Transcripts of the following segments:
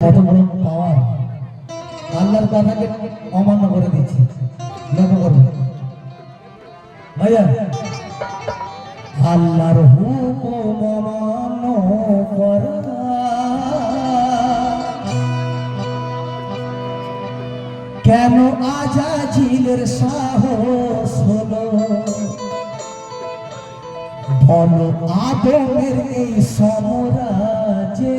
কত বড় পাওয়ার আল্লাহর কথাকে অমান্য করে দিচ্ছি। লক্ষ্য করুন ভাইয়া, আল্লাহর হুকুম অমান্য করা কেন আজাজিলের সাহস হলো? বলো আদমের এই সাম্রাজ্যে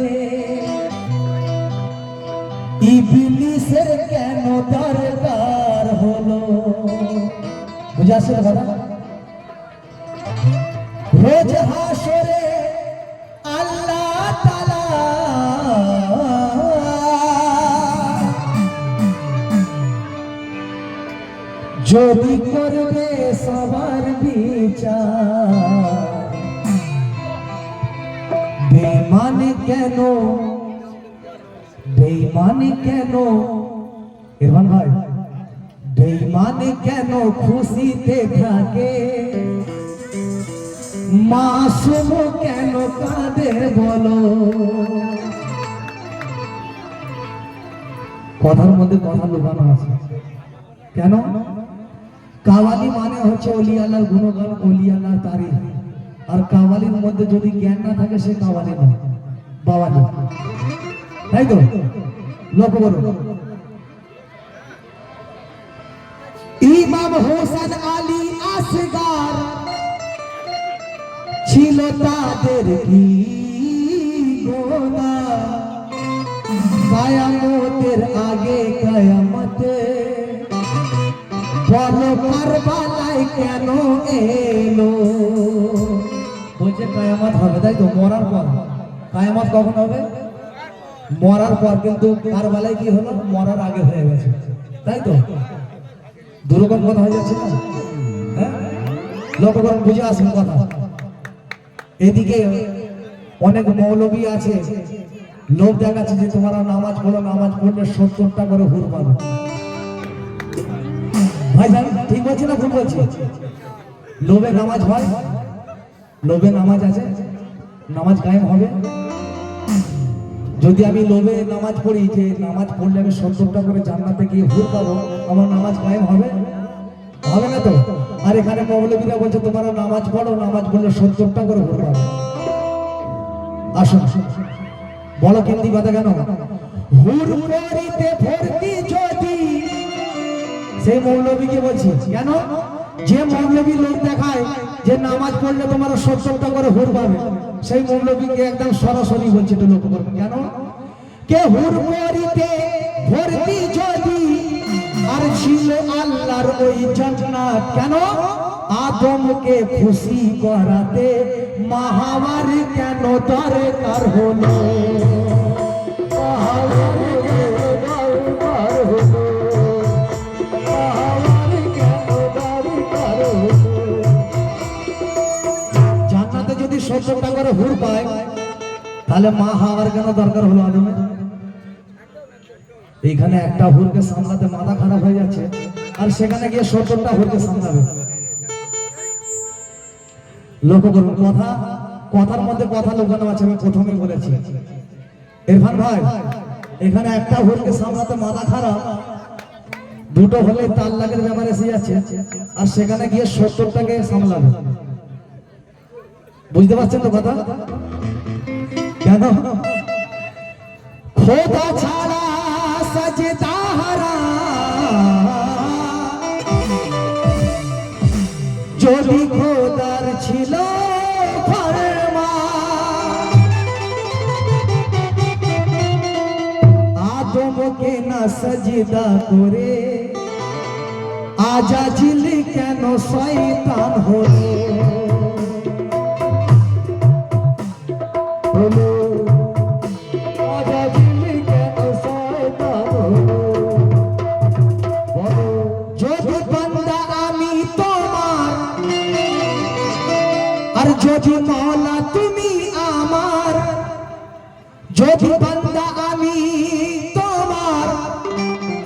ইবলিসের কেন দরকার হলো? বুঝে আসছে কথা? রোজ হাসরে আল্লাহ তাআলা যদি করবে সবার বিচার, বেঈমানি কেন বেঈমানি কেন ইরফান ভাই, বেঈমানি কেন খুশিতে থাকে? মাসুম কেন কাঁদে বলো? কথার মধ্যে কথা লুকানো আছে। কেন? কাওয়ালি মানে হচ্ছে ওলি আল্লাহর গুণগান, ওলি আল্লাহর তারিফ। আর কাওয়ালির মধ্যে যদি জ্ঞান না থাকে সে কাওয়ালি নয়, বাওয়ালি। তাই তো? লক্ষ্য করুন, ইমাম হোসেন আলী আসগার ছিল তাদের কি গোনা? কায়ামতের আগে কায়ামতে বলো কারবালায় কেন এলো? বলছে কায়ামত হবে, তাই তো? মরার পর। কায়ামত কখন হবে? মরার পর। কিন্তু কারবালায় কি হলো? মরার আগে হয়ে গেছে, তাই তো? দুরকম কথা হয়ে যাচ্ছে না? হ্যাঁ, লক্ষ্য করুন, বুঝে আসুন কথা। এদিকে অনেক মৌলবী আছে, লোক দেখাচ্ছে যে তোমরা নামাজ পড়ো, নামাজ পড়লে 70টা করে হুর পাবে। ভাই ভাই, ঠিক বলছি না ভুল বলছি? লোভে নামাজ হয়, লোভে নামাজ আছে, নামাজ কায়েম হবে। যদি আমি লোভে নামাজ পড়ি যে নামাজ পড়লে আমি 70টা করে জান্নাতে গিয়ে হুর পাবো, আমার নামাজ কায়েম হবে? হবে না তো? আর এখানে মৌলবীরা বলছে তোমরা নামাজ পড়ো, নামাজ পড়লে 70টা করে হুর পাবে। আসুন বলো কেন্দ্রি কথা কেন? হুর করিতে ভর্তি যদি, সেই মৌলবীকে বলছি কেন? যে মৌলবী লোক দেখায় যে নামাজ পড়লে তোমার 70টা করে হুর পাবে, সেই মৌলবীকে একদম সরাসরি বলছে। তো লক্ষ্য করবেন, কেন? কে হুর করিতে ভর্তি যদি, আর ছিল আল্লাহর ওই জান্নাত, কেন? আদমকে খুশি করাতে মহামারী কেন দরকার হলো? জান্নাতে যদি 70টা করে হুর পায়, তাহলে মা হওয়ার কেন দরকার হলো আদমে? এইখানে একটা হুরকে সামলাতে মাথা খারাপ হয়ে যাচ্ছে, আর সেখানে গিয়ে 70টা হুরকে সামলাবে। লক্ষ্য করুন, কথার মধ্যে কথা লুকানো আছে। আমি প্রথমে বলেছি ইরফান ভাই, এখানে একটা হুরকে সামলাতে মাথা খারাপ, দুটো হলে তাল্লাকের ব্যাপারে এসে যাচ্ছে, আর সেখানে গিয়ে 70টাকে সামলাবে। বুঝতে পারছেন তো কথা? কেন? খোদা ছাড়া সাজদা হারাম, যদি খোদার ছিল ফরমান, আদমকে না সাজদা করে আজাজিল কেন শয়তান হলো? যদি বান্দা আমি তোমার, আর যদি মওলা তুমি আমার, যদি বান্দা আমি তোমার,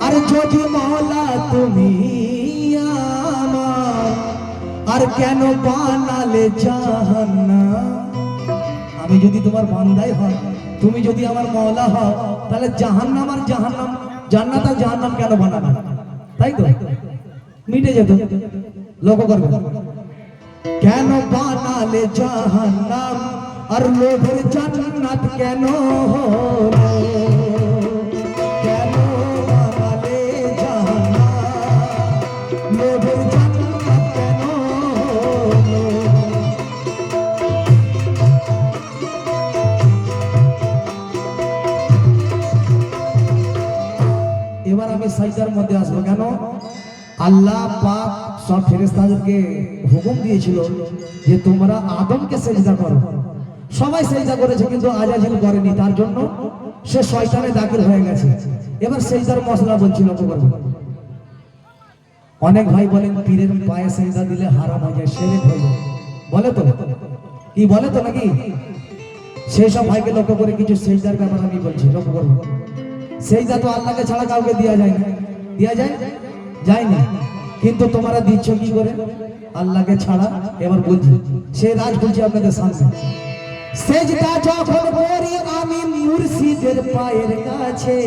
আর যদি মওলা তুমি আমার, আর কেন বানালে জাহান্নাম? আমি যদি তোমার বান্দাই হয় তুমি যদি আমার মওলা হও তাহলে জাহান্নাম আর জাহান্নাম, জান্নাত আর জাহান্নাম কেন বানাবে? তাই তো মিটে যেত। লক্ষ্য করবে, কেন বানালে জাহান্নাম আর লোভের জান্নাত কেন হলো? কেন বানালে জাহান্নাম লোভের জান্নাত কেন হলো? এবার আমি সাজদার মধ্যে আসবো। কেন? আল্লাহ পাক সব ফেরেশতাদেরকে হুকুম দিয়েছিল যে তোমরা আদমকে সেজদা করো। সবাই সেজদা করেছে কিন্তু আজাজিল করেনি, তার জন্য সে শয়তানে দাখিল হয়ে গেছে। এবার সেজদার মশলা বলছি, লক্ষ্য করবে। অনেক ভাই বলেন পীরের পায়ে সেজদা দিলে হারাম হয়ে যায়, শিরক হয়ে যায়, বলে তো কি বলে তো নাকি? সেই সব ভাইকে লক্ষ্য করে কিছু সেজদার ব্যাপার আমি বলছি, লক্ষ্য করবে। সেজদা তো আল্লাহকে ছাড়া কাউকে দেওয়া যায় না, দেওয়া যায় না, কিন্তু তোমরা দিচ্ছ কি করে? আল্লাহকে ছাড়া। এবার বলছি, সেই রাজ বলছি আপনাদের সামনে। সেজদা যখন করি আমি মুর্শিদের পায়ের কাছে,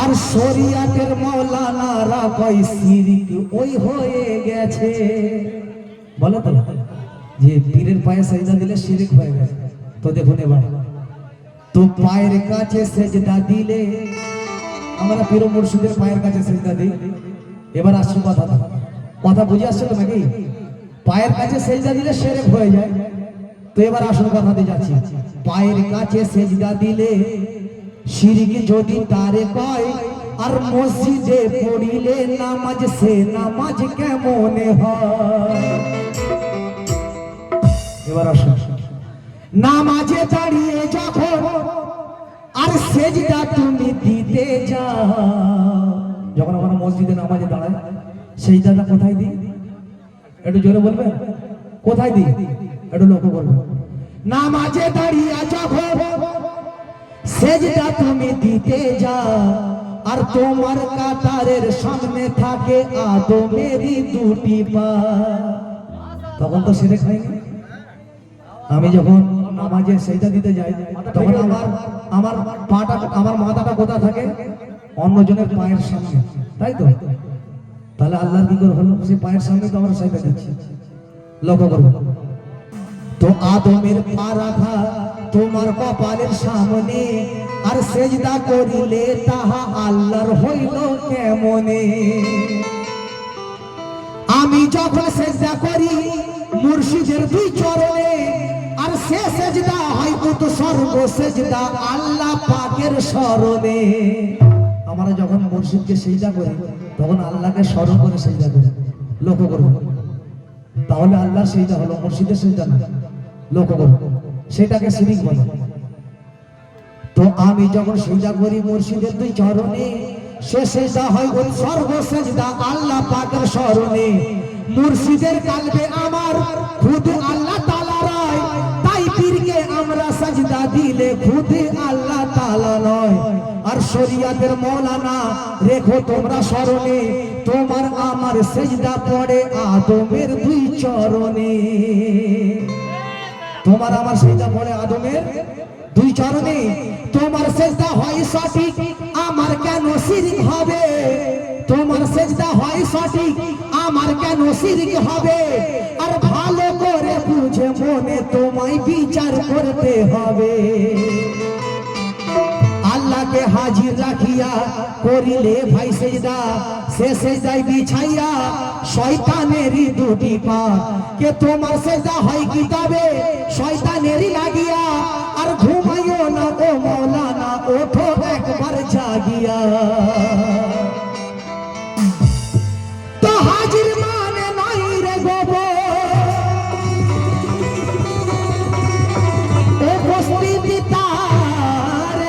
আর শরিয়াতের মাওলানারা কয় শিরক ওই হয়ে গেছে। বলে তো যে পীরের পায়ে সেজদা দিলে শিরক হয়ে গেছে। তো দেখুন এবার, তো পায়ের কাছে সেজদা দিলে, আমরা পীর মুর্শিদের পায়ের কাছে সেজদা দিই। এবার আসছে কথা বুঝে আসছে তো নাকি? পায়ের কাছে সেজদা দিলে শিরক হয়ে যায়। তো এবার আসল কথাতে যাচ্ছি, পায়ের কাছে সেজদা দিলে শিরক যদি তারে কয়, আর মসজিদে পড়িলে নামাজ সে নামাজ কেমনে হয়? এবার আসুন, নামাজে দাঁড়িয়ে যখন আর সেজদা তুমি দিতে যাও, যখন আমরা মসজিদে নামাজে দাঁড়াই সেজদাটা কোথায় দিই? একটু জোরে বলবেন, কোথায় দিই? একটু লক্ষ্য করবেন। নামাজে দাঁড়িয়ে যখন সেজদা তুমি দিতে যাও, আর তোমার কাতারের সামনে থাকে আদমেরই দুটি পা, তখন তো শিরক হয়নি। আমি যখন নামাজে সেজদা দিতে যাই তখন আমার পাটা, আমার মাথাটা কোথা থাকে? অন্যজনের পায়ের সামনে, তাই তো? তাহলে আল্লাহর কি করে হলো? সে পায়ের সামনে তো আমরা সেজদা দিচ্ছি, লক্ষ্য করবো। তো আদমের পা রাখা তোমার কপালের সামনে, আর সেজদা করিলে তাহা আল্লাহর হইল কেমনে? আমি যখন সেজদা করি মুর্শিদের দুই চরণে, আর সে সেজদা হয় তো স্বর্গ সেজদা আল্লাহ পাকের স্মরণে। আমরা যখন মুর্শিদকে সেজদা করি তখন আল্লাহকে স্মরণ করে সেজদা করি, লক্ষ্য করব। তাহলে আল্লাহ সেজদা হলো, মুর্শিদের সেজদা না, লক্ষ্য করব। সেটাকে শিরক বলে। তো আমি যখন সেজদা করি মুর্শিদের দুই চরণে, সে সেজদা হয় ওই স্বর্গ সেজদা আল্লাহ পাকের স্মরণে। মুর্শিদের কালবে আমার খুদ আল্লাহ তাআলা রয়, তাই পীরকে আমরা সেজদা দিলে খুদ আল্লাহ তাআলা নয়। আর শরিয়াতের মাওলানা রেখো তোমরা স্মরণে, তোমার আমার সেজদা পড়ে আদমের দুই চরণে। তোমার আমার সেজদা পড়ে আদমের দুই চরণে। তোমার সেজদা হয় সঠিক, আমার কেন শিরক হবে? তোমার সেজদা হয় সঠিক, আমার কেন শিরক হবে? আর ভালো করে বুঝে মনে তোমায় বিচার করতে হবে। আল্লাহকে হাজির রাখিয়া করিলে ভাই সেজদা, সে সেজদায় বিছাইয়া শয়তানেরই দুটি পা। কে তোমার সেজদা হয় কিতাবে শয়তানেরই লাগিয়া, আর ঘুমাইও না ও মাওলানা, ওঠো একবার জাগিয়া। তো হাজির মানে নাই রে গোবো, উপস্থিতি তার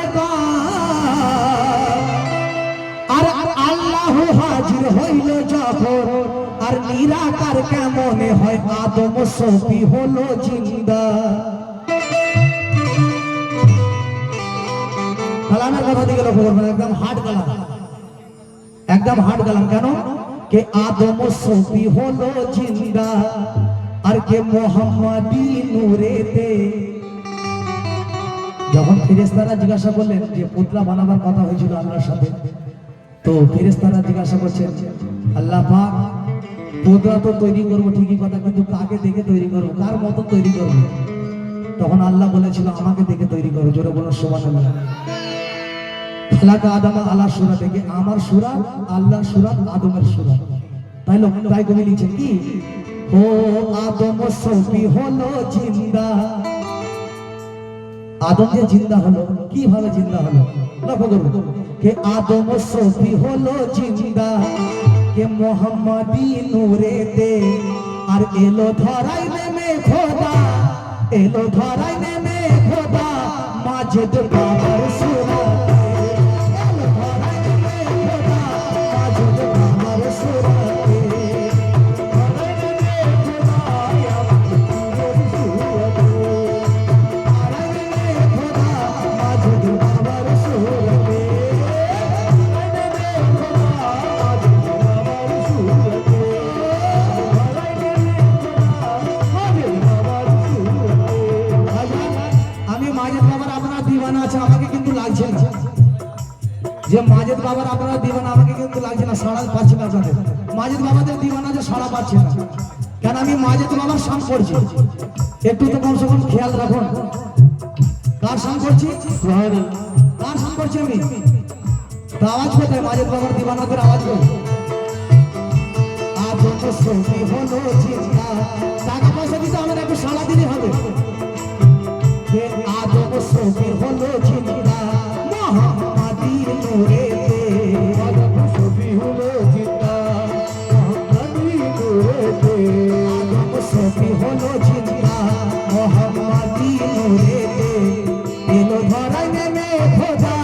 আর আল্লাহ হাজির হইল যখন, আর নিরাকার কেমনে হয়? আদম সফি হলো জিন্দা। কালামের কথা দিকে লক্ষ্য করবেন, একদম হার্ড কালাম, একদম হার্ড কালাম। কেন? কে আদম সফি হলো জিন্দা, আর কে মোহাম্মদী নূরেতে যখন ফেরেশতারা জিজ্ঞাসা করলেন যে পুতলা বানাবার কথা হয়েছিল আল্লাহর সাথে, তো ফেরেশতারা জিজ্ঞাসা করছেন আল্লাহ পাক পুতলা তো তৈরি করবো ঠিকই কথা, কিন্তু কাকে দেখে তৈরি করবো, কার মতো তৈরি করবো? তখন আল্লাহ বলেছিল আমাকে দেখে তৈরি করো। জোরে বলো সুবহানাল্লাহ। খালাকা আদম আলা সূরা থেকে, আমার সূরা আল্লাহর সূরা আদমের সূরা। তাই কবি লিখছেন কি, ও আদম সফি হলো জিন্দা। আদম যে জিন্দা হলো, কিভাবে জিন্দা হলো লক্ষ্য করুন, কে আদম সফি হলো জিন্দা, কে মোহাম্মদী নূরেতে আর এলো ধরাই নেমে খোদা, এলো ধরাই নেমে খোদা মাঝেদ বাবার সূরা। আমাকে কিন্তু লাগছে না যে মাজেদ বাবার আপনারা দিবানা, আমাকে কিন্তু লাগছে না, সাড়া পাচ্ছি না আপনাদের। মাজেদ বাবাদের দিবানা যে সাড়া পাচ্ছে না, কেন আমি মাজেদ বাবার সাম করছি, একটু তো কমসে কম খেয়াল রাখুন। কার সাম করছি? কার সাম করছি আমি? তো আওয়াজ কোথায়? মাজেদ বাবার দিবানাদের আওয়াজ করুন। আদম সফি হলো জিন্দা, টাকা পয়সা দিতে আমাদের একটু সাড়া দিতে হবে। আদম সফি হলো জিন্দা, মোহাম্মদী নূরেতে। আদম সফি হলো জিন্দা, মোহাম্মদী নূরেতে। আদম সফি হলো জিন্দা, মোহাম্মদী নূরেতে। এলো ধরাই নেমে খোদা,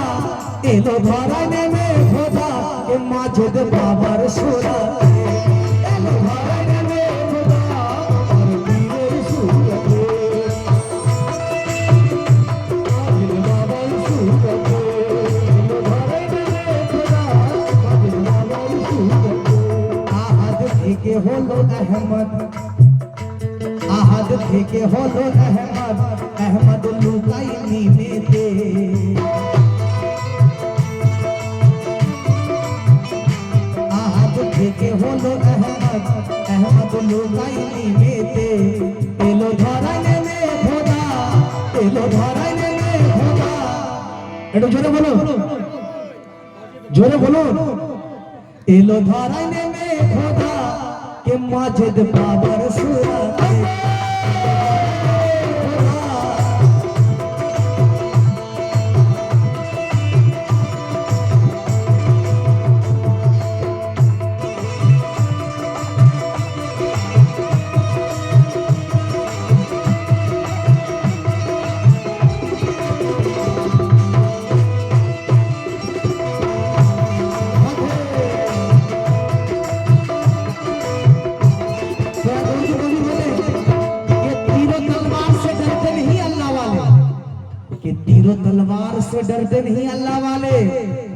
এলো ধরাই নেমে খোদা, এ মাজেদ বাবার সূরা। এলো ধরাই নেমে খোদা আর পীরের সূরাতে। হলো আহমদ, আহাদ থেকে হলো আহমদ, আহমদ লুকাই নিমেতে। আহাদ থেকে হলো আহমদ, আহমদ লুকাই নিমেতে। এলো ধরাই নেমে খোদা, এলো ধরাই নেমে খোদা। একটু জোরে বলো, জোরে বলো। এলো ধরাই নেমে খোদা, के माजिद बाबर सूरा। तलवार से डरते नहीं अल्लाह वाले।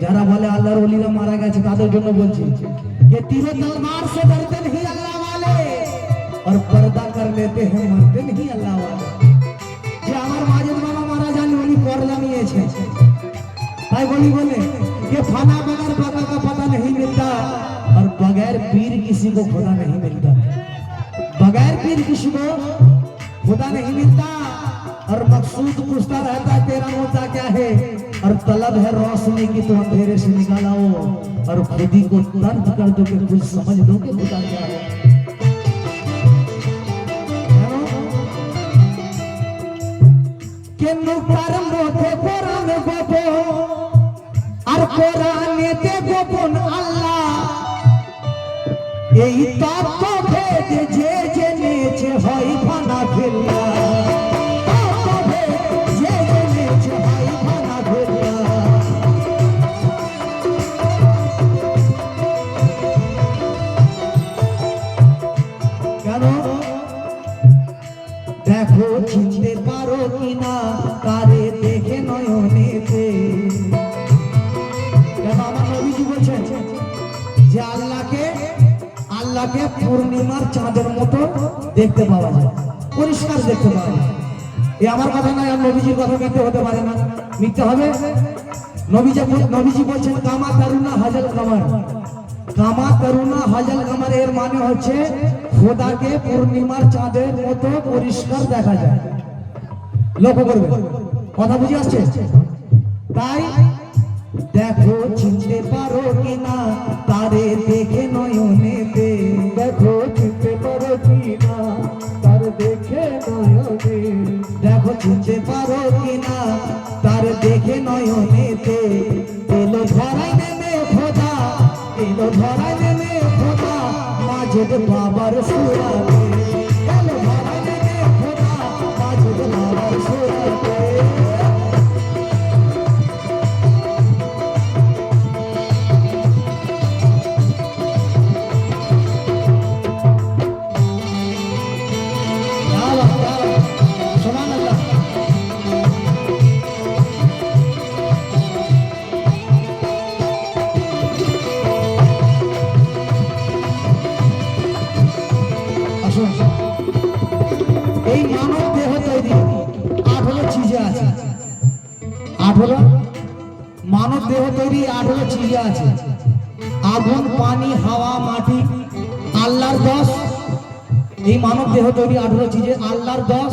যারা বলে আল্লাহর ওলিরা মারা গেছে তাদের জন্য বলছি कि तीरों तलवार से डरते नहीं अल्लाह वाले और पर्दा कर लेते हैं मरते नहीं अल्लाह वाले। যে আমার মাজেদ বাবা মারা যাননি উনি পর্দা নিয়েছে, তাই বলে कि फना बगैर बाबा का पता नहीं मिलता और बगैर पीर किसी को खुदा नहीं मिलता। बगैर पीर किसी को खुदा नहीं मिलता और मकसूद पूछता रहता है तेरा मुद्दा क्या है, और तलब है रोशनी की तो अंधेरे से निकालाओ और खुदी को दर्द कर दो कि कुछ समझ दो कि खुदा क्या है। के नुकार मोथे कुरान गोपो और कुराने ते गोपन अल्लाह এই তত্ত্ব ভেদে যে জেনেছে হয় ফানা ফেল্লা। দেখো চিনতে পারো কিনা কারে দেখে নয়নেতে। আমার নবীজি বলছেন যে আল্লাহকে পূর্ণিমার চাঁদের মতো দেখতে পাওয়া যায়, পরিষ্কার দেখতে পাওয়া যায়। এ আমার কথা নয়, আর নবীজির কথা মিথ্যে হতে পারে না, মিথ্যে হবে। নবীজি বলছেন কামা তারুনা হাজাল কামার, কামা তারুনা হাজাল কামার এর মানে হচ্ছে খোদাকে পূর্ণিমার চাঁদের মতো পরিষ্কার দেখা যায়। লক্ষ্য করবে, কথা বুঝে আসছে? তাই দেখো চিনতে পারো কিনা তারে দেখে নয়নেতে, দেখো চিনতে পারো কিনা তার দেখে নয়নে, দেখো চিনতে পারো কিনা তার দেখে নয়নেতে। এলো ধরাই নেমে খোদা, এলো ধরাই নেমে খোদা মাঝে বাবার সুরাতে, এলো ধরাই নেমে খোদা মাঝে বাবার সুরাতে। এই মানব দেহ তৈরি 18 চিজে আছে, 18 মানব দেহ তৈরি 18 চিজে আছে। আগুন, পানি, হাওয়া, মাটি, আল্লাহর 10। এই মানব দেহ তৈরি 18 চিজে, আল্লাহর 10,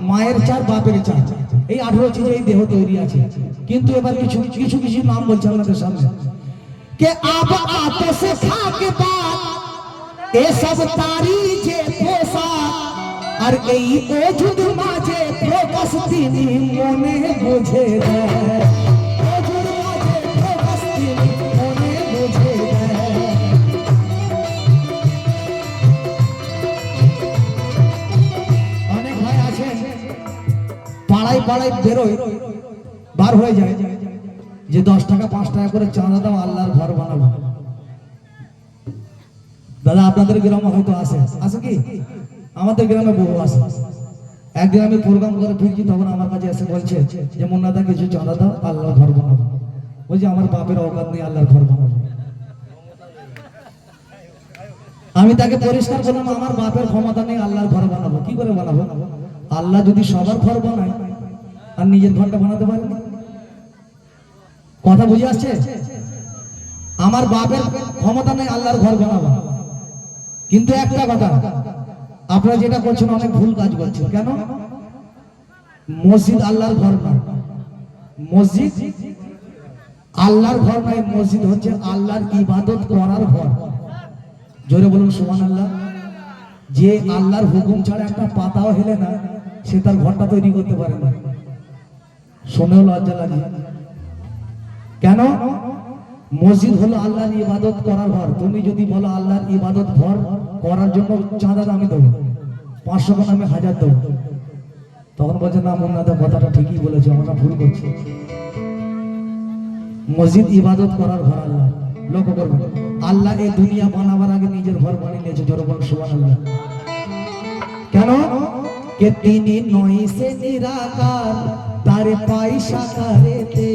মায়ের 4, বাপের 4, এই 18 চিজে এই দেহ তৈরি আছে। কিন্তু এবার কিছু কিছু কিছু নাম বলছে আপনাদের সামনে। কে আব আতসে থাকে বাত এ সব তারি যে পোশাক, আর এই ওজুদ মাঝে প্রকাশ তিনি মনে বুঝে দেয়, ওজুদ মাঝে প্রকাশ তিনি মনে বুঝে দেয়। অনেক ভাই আছেন পাড়ায় পাড়ায় বেরোয়, বার হয়ে যায় যে 10 টাকা 5 টাকা করে চাঁদা দাও, আল্লাহর ঘর বানাবো। দাদা আপনাদের গ্রামে হয়তো আসে, আসে কি? আমাদের গ্রামে বহু আসে। একদিন আমি প্রোগ্রাম করে ফিরছি, তখন আমার কাছে এসে বলছে যে মুন্নাদা কিছু চাঁদা দাও, আল্লাহর ঘর বানাবো। বলছি আমার বাপের অকাত নেই আল্লাহর ঘর বানাবো। আমি তাকে পরিষ্কার করলাম আমার বাপের ক্ষমতা নেই আল্লাহর ঘর বানাবো। কি করে বানাবো? আল্লাহ যদি সবার ঘর বানায় আর নিজের ঘরটা বানাতে পারে না। কথা বুঝে আসছে? আমার বাপের ক্ষমতা নেই আল্লাহর ঘর বানাবো। কিন্তু একটা কথা, আপনারা যেটা করছেন অনেক ভুল কাজ করছেন। কেন? মসজিদ আল্লাহর ঘর নয়, মসজিদ আল্লাহর ঘর নয়, মসজিদ হচ্ছে আল্লাহর ইবাদত করার ঘর। জোরে বলুন সুবহানাল্লাহ। যে আল্লাহর হুকুম ছাড়া একটা পাতাও হেলে না, সে তার ঘরটা তৈরি করতে পারে না। শুনেও লজ্জা লাগে। কেন? মসজিদ হলো আল্লাহর ইবাদত করার ঘর। তুমি যদি বলো আল্লাহর ইবাদত ঘর করার জন্য চাঁদা আমি দেবো, 500 কোন আমি 1000 দেবো, তখন বলছে না মুন্নাদা কথাটা ঠিকই বলেছে, আমরা ভুল করছি। মসজিদ ইবাদত করার ঘর আল্লাহ। লক্ষ্য করবেন, আল্লাহ এই দুনিয়া বানাবার আগে নিজের ঘর বানিয়ে নিয়েছে। জোরে বলুন সুবহানাল্লাহ। কেন? কে তিনি নয় সে নিরাকার, তারে পাই সাকারেতে।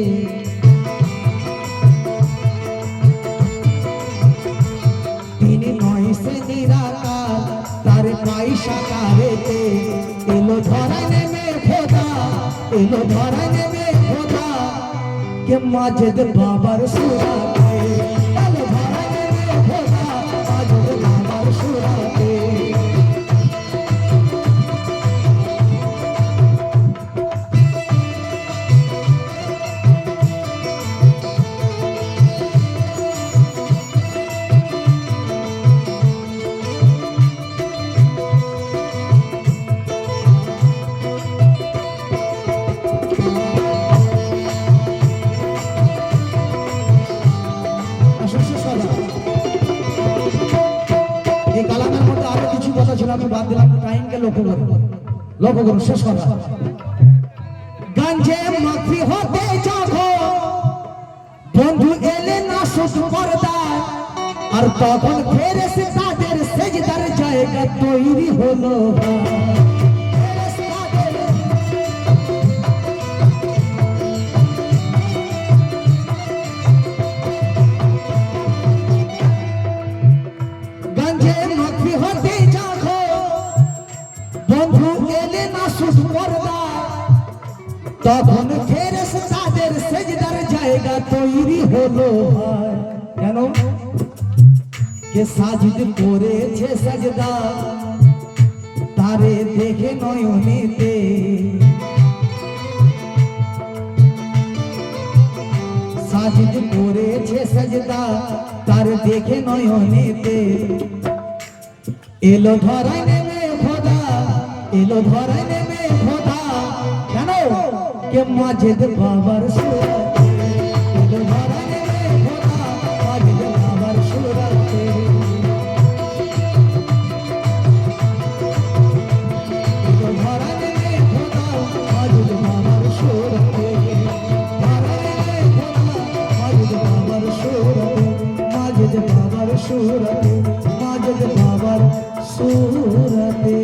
তিনি নয় সে নিরাকার, তারে পাই সাকারেতে। এলো ধরায় নেমে খোদা, এলো ধরায় নেমে খোদা কে মাঝেদ বাবার সুরাতে, এলো ধরায় নেমে খোদা মাঝেদ বাবার সুরাতে। এই কালামের মধ্যে আরো কিছু কথা ছিল, আমি বাদ দিলাম। টাইমকে লক্ষ্য করুন, লক্ষ্য করুন। শেষ কথা, গঞ্জে মাফি হতে যখন বন্ধু এলে না সুস পর্দায়, আর তখন ফেরেশতাদের সেজদার জায়গা তৈরি হলো। গঞ্জে মাফি হতে যখন বন্ধু এলে না সুস পর্দায়, তখন ফেরেশতাদের সেজদার জায়গা তৈরি হলো ভাই। কেন? কে সাজিদ করেছে সাজদা তারে দেখে নয়নেতে, সাজিদ করেছে সাজদা তার দেখে নয়নেতে। এলো ধরায় নেমে খোদা, এলো ধরায় নেমে খোদা, কেন? কে মাজিদ বাবার সুরাতে, এলো ধরায় নেমে খোদা মাজিদ বাবার সুরাতে। এলো ধরায় নেমে খোদা মাজিদ বাবার সুরাতে, ধরায় নেমে খোদা মাজিদ বাবার সুরাতে, মাজিদ বাবার সুরাতে, মাজিদ বাবার সুরাতে।